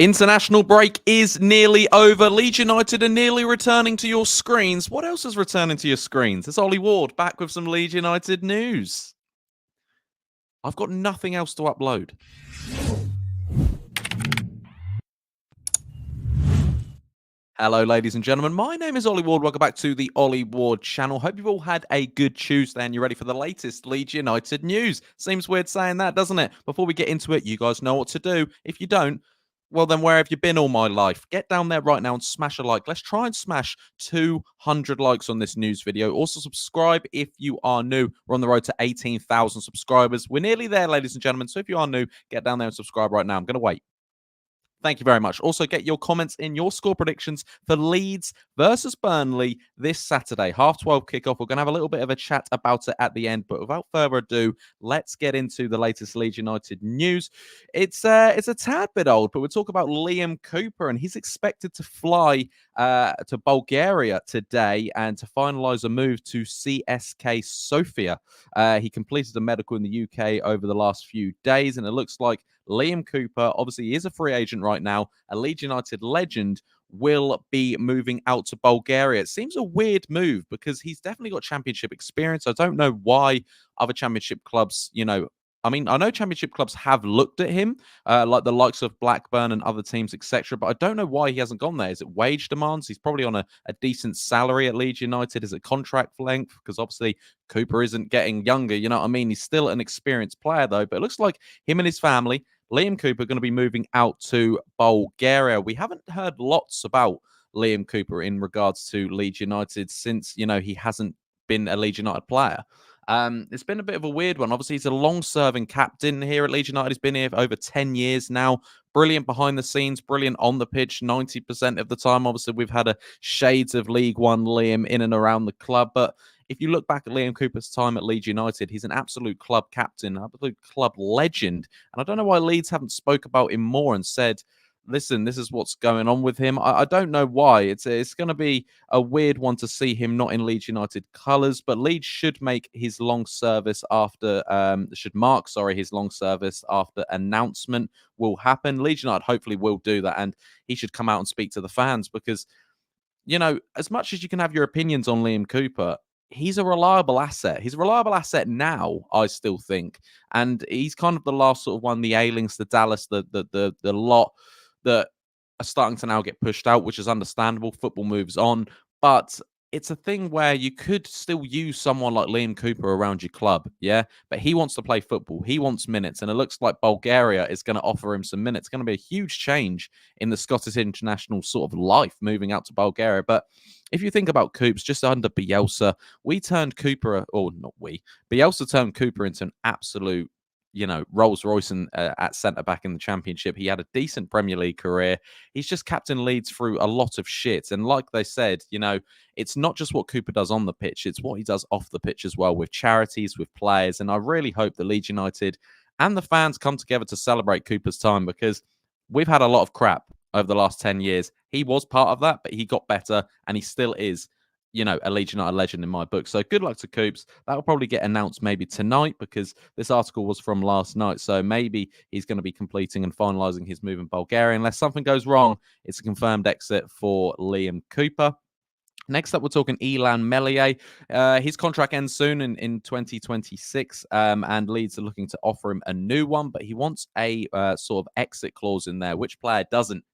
International break is nearly over. Leeds United are nearly returning to your screens. What else is returning to your screens? It's Ollie Ward back with some Leeds United news. I've got nothing else to upload. Hello, ladies and gentlemen. My name is Ollie Ward. Welcome back to the Ollie Ward channel. Hope you've all had a good Tuesday and you're ready for the latest Leeds United news. Seems weird saying that, doesn't it? Before we get into it, you guys know what to do. If you don't, well, then where have you been all my life? Get down there right now and smash a like. Let's try and smash 200 likes on this news video. Also, subscribe if you are new. We're on the road to 18,000 subscribers. We're nearly there, ladies and gentlemen. So if you are new, get down there and subscribe right now. I'm going to wait. Thank you very much. Also, get your comments in your score predictions for Leeds versus Burnley this Saturday. 12:30 kickoff. We're going to have a little bit of a chat about it at the end. But without further ado, let's get into the latest Leeds United news. It's a tad bit old, but we'll talk about Liam Cooper, and he's expected to fly to Bulgaria today and to finalise a move to CSKA Sofia. He completed a medical in the UK over the last few days, and it looks like Liam Cooper, obviously he is a free agent right now, a Leeds United legend, will be moving out to Bulgaria. It seems a weird move because he's definitely got championship experience. I don't know why other championship clubs, I know championship clubs have looked at him, like the likes of Blackburn and other teams, etc. But I don't know why he hasn't gone there. Is it wage demands? He's probably on a decent salary at Leeds United. Is it contract length? Because obviously Cooper isn't getting younger. You know what I mean? He's still an experienced player, though. But it looks like him and his family, Liam Cooper, are going to be moving out to Bulgaria. We haven't heard lots about Liam Cooper in regards to Leeds United since, he hasn't been a Leeds United player. It's been a bit of a weird one. Obviously, he's a long-serving captain here at Leeds United. He's been here for over 10 years now. Brilliant behind the scenes, brilliant on the pitch 90% of the time. Obviously, we've had a shades of League One Liam in and around the club. But if you look back at Liam Cooper's time at Leeds United, he's an absolute club captain, absolute club legend. And I don't know why Leeds haven't spoke about him more and said, listen, this is what's going on with him. I don't know why. It's going to be a weird one to see him not in Leeds United colours, but Leeds should make his long service after his long service after announcement will happen. Leeds United hopefully will do that, and he should come out and speak to the fans because, as much as you can have your opinions on Liam Cooper, he's a reliable asset. He's a reliable asset now, I still think, and he's kind of the last sort of one, the Aylings, the Dallas, the lot that are starting to now get pushed out, which is understandable. Football moves on, but it's a thing where you could still use someone like Liam Cooper around your club, yeah? But he wants to play football. He wants minutes, and it looks like Bulgaria is going to offer him some minutes. It's going to be a huge change in the Scottish international sort of life, moving out to Bulgaria. But if you think about Coops, just under Bielsa, Bielsa turned Cooper into an absolute Rolls Royce at centre back in the Championship. He had a decent Premier League career. He's just captain Leeds through a lot of shit. And like they said, it's not just what Cooper does on the pitch, it's what he does off the pitch as well, with charities, with players. And I really hope that Leeds United and the fans come together to celebrate Cooper's time, because we've had a lot of crap over the last 10 years. He was part of that, but he got better, and he still is a Leeds United legend in my book. So good luck to Coops. That will probably get announced maybe tonight, because this article was from last night. So maybe he's going to be completing and finalising his move in Bulgaria. Unless something goes wrong, it's a confirmed exit for Liam Cooper. Next up, we're talking Illan Meslier. His contract ends soon in 2026, and Leeds are looking to offer him a new one, but he wants a sort of exit clause in there. Which player doesn't?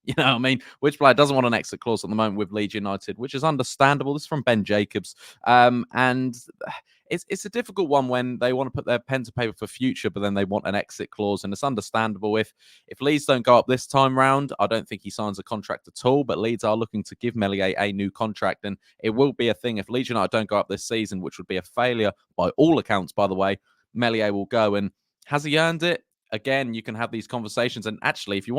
Which player doesn't want an exit clause at the moment with Leeds United, which is understandable. This is from Ben Jacobs. And it's a difficult one when they want to put their pen to paper for future, but then they want an exit clause, and it's understandable. If Leeds don't go up this time round, I don't think he signs a contract at all, but Leeds are looking to give Meslier a new contract, and it will be a thing. If Leeds United don't go up this season, which would be a failure by all accounts, by the way, Meslier will go. And has he earned it? Again, you can have these conversations, and actually, if you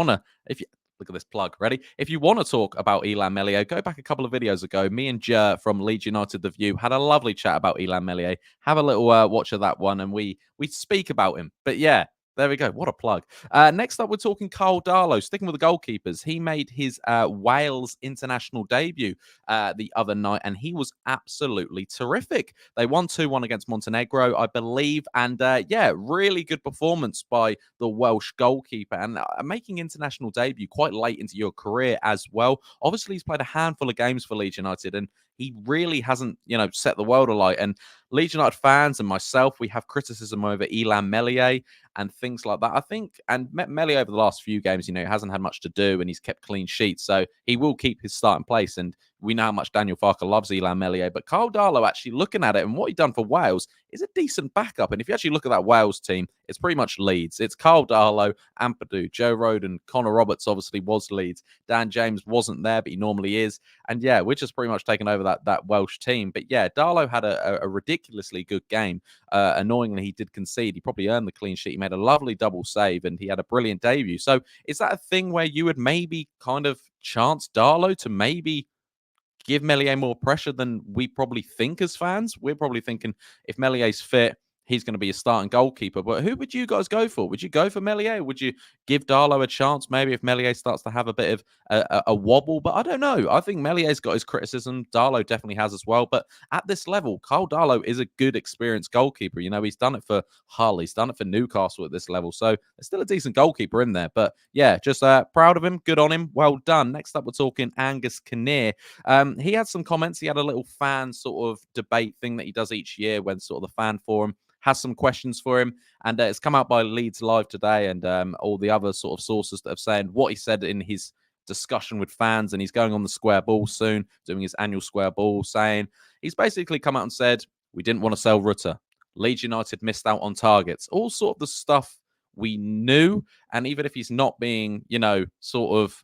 look at this plug. Ready? If you want to talk about Illan Meslier, go back a couple of videos ago. Me and Jer from Leeds United The View had a lovely chat about Illan Meslier. Have a little watch of that one, and we speak about him. But yeah, There we go. What a plug. Next up, we're talking Karl Darlow. Sticking with the goalkeepers, he made his Wales international debut the other night, and he was absolutely terrific. They won 2-1 against Montenegro, I believe. And yeah, really good performance by the Welsh goalkeeper. And making international debut quite late into your career as well. Obviously, he's played a handful of games for Leeds United, and he really hasn't, set the world alight. And Leeds United fans and myself, we have criticism over Illan Meslier and things like that. I think, and Meslier over the last few games, hasn't had much to do and he's kept clean sheets. So he will keep his starting place. And we know how much Daniel Farke loves Illan Meslier. But Karl Darlow, actually looking at it and what he done for Wales, is a decent backup. And if you actually look at that Wales team, it's pretty much Leeds. It's Karl Darlow, Ampadu, Joe Rodon, Connor Roberts obviously was Leeds. Dan James wasn't there, but he normally is. And yeah, we're just pretty much taking over that Welsh team. But yeah, Darlow had a ridiculously good game. Annoyingly, he did concede. He probably earned the clean sheet. He made a lovely double save and he had a brilliant debut. So is that a thing where you would maybe kind of chance Darlow to maybe give Meslier more pressure than we probably think as fans? We're probably thinking if Mellier's fit, he's going to be a starting goalkeeper. But who would you guys go for? Would you go for Meslier? Would you give Darlow a chance maybe if Meslier starts to have a bit of a wobble? But I don't know. I think Mellier's got his criticism. Darlow definitely has as well. But at this level, Karl Darlow is a good, experienced goalkeeper. He's done it for Hull. He's done it for Newcastle at this level. So there's still a decent goalkeeper in there. But yeah, just proud of him. Good on him. Well done. Next up, we're talking Angus Kinnear. He had some comments. He had a little fan sort of debate thing that he does each year when sort of the fan forum has some questions for him. And it's come out by Leeds Live today and all the other sort of sources that have said what he said in his discussion with fans. And he's going on the square ball soon, doing his annual square ball, saying he's basically come out and said, we didn't want to sell Rutter. Leeds United missed out on targets. All sort of the stuff we knew. And even if he's not being, sort of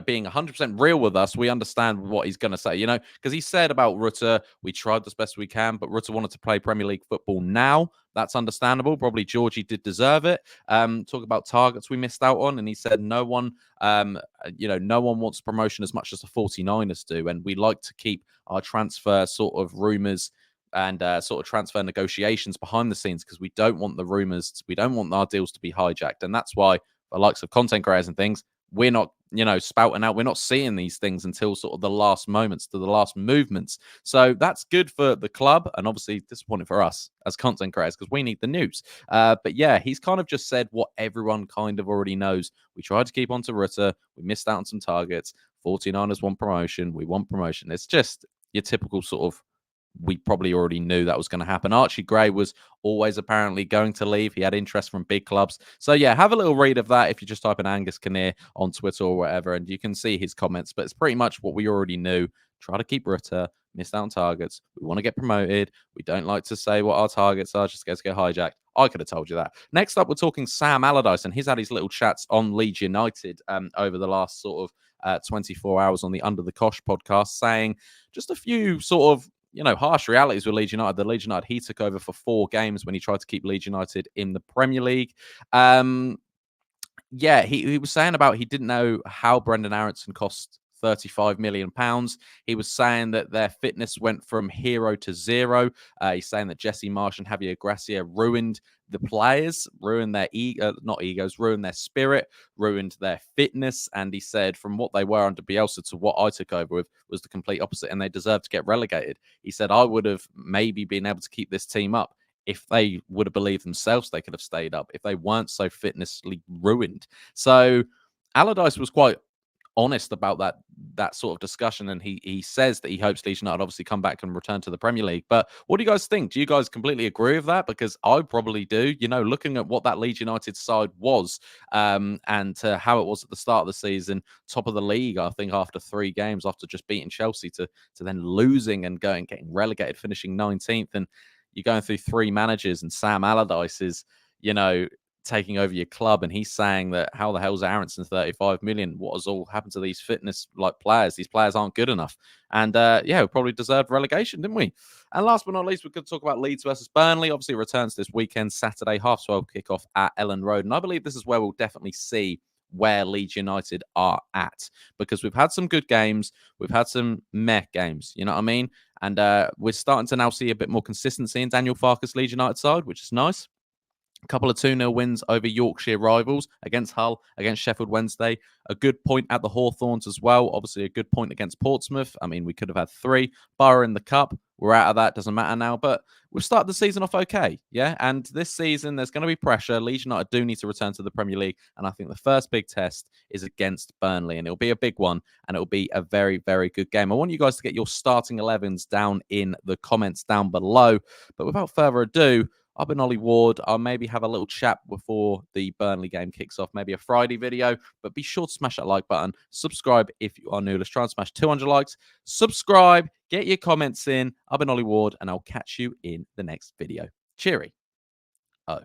being 100% real with us, we understand what he's going to say, because he said about Rutter, we tried as best we can, but Rutter wanted to play Premier League football now. That's understandable. Probably Georgie did deserve it. Talk about targets we missed out on. And he said no one, no one wants promotion as much as the 49ers do. And we like to keep our transfer sort of rumours and sort of transfer negotiations behind the scenes because we don't want the rumours, we don't want our deals to be hijacked. And that's why the likes of content creators and things, we're not, spouting out. We're not seeing these things until sort of the last moments, to the last movements. So that's good for the club and obviously disappointing for us as content creators because we need the news. But yeah, he's kind of just said what everyone kind of already knows. We tried to keep on to Rutter. We missed out on some targets. 49ers want promotion. We want promotion. It's just your typical sort of, we probably already knew that was going to happen. Archie Gray was always apparently going to leave. He had interest from big clubs. So yeah, have a little read of that if you just type in Angus Kinnear on Twitter or whatever, and you can see his comments. But it's pretty much what we already knew. Try to keep Rutter, missed out on targets. We want to get promoted. We don't like to say what our targets are, just get hijacked. I could have told you that. Next up, we're talking Sam Allardyce, and he's had his little chats on Leeds United over the last sort of 24 hours on the Under the Kosh podcast, saying just a few sort of harsh realities with Leeds United. The Leeds United he took over for 4 games when he tried to keep Leeds United in the Premier League. Yeah, he was saying about he didn't know how Brenden Aaronson cost £35 million. He was saying that their fitness went from hero to zero. He's saying that Jesse Marsh and Javier Gracia ruined the players, ruined their ruined their spirit, ruined their fitness. And he said from what they were under Bielsa to what I took over with was the complete opposite, and they deserved to get relegated. He said, I would have maybe been able to keep this team up if they would have believed themselves, they could have stayed up if they weren't so fitnessly ruined. So Allardyce was quite honest about that sort of discussion, and he says that he hopes Leeds United obviously come back and return to the Premier League. But what do you guys think? Do you guys completely agree with that? Because I probably do. Looking at what that Leeds United side was, and how it was at the start of the season, top of the league, I think after 3 games, after just beating Chelsea to then losing and getting relegated, finishing 19th, and you're going through 3 managers, and Sam Allardyce is, taking over your club, and he's saying that how the hell's Aaronson 35 million? What has all happened to these fitness players? These players aren't good enough. And yeah, we probably deserved relegation, didn't we? And last but not least, we could talk about Leeds versus Burnley. Obviously, it returns this weekend, Saturday, 12:30 kickoff at Ellen Road. And I believe this is where we'll definitely see where Leeds United are at, because we've had some good games, we've had some meh games, you know what I mean? And we're starting to now see a bit more consistency in Daniel Farke's Leeds United side, which is nice. A couple of 2-0 wins over Yorkshire rivals, against Hull, against Sheffield Wednesday. A good point at the Hawthorns as well. Obviously, a good point against Portsmouth. I mean, we could have had 3. Borough in the Cup. We're out of that. Doesn't matter now. But we've started the season off okay. Yeah. And this season, there's going to be pressure. Leeds United do need to return to the Premier League. And I think the first big test is against Burnley. And it'll be a big one. And it'll be a very, very good game. I want you guys to get your starting 11s down in the comments down below. But without further ado, I've been Ollie Ward. I'll maybe have a little chat before the Burnley game kicks off, maybe a Friday video. But be sure to smash that like button. Subscribe if you are new. Let's try and smash 200 likes. Subscribe. Get your comments in. I've been Ollie Ward, and I'll catch you in the next video. Cheery. Oh.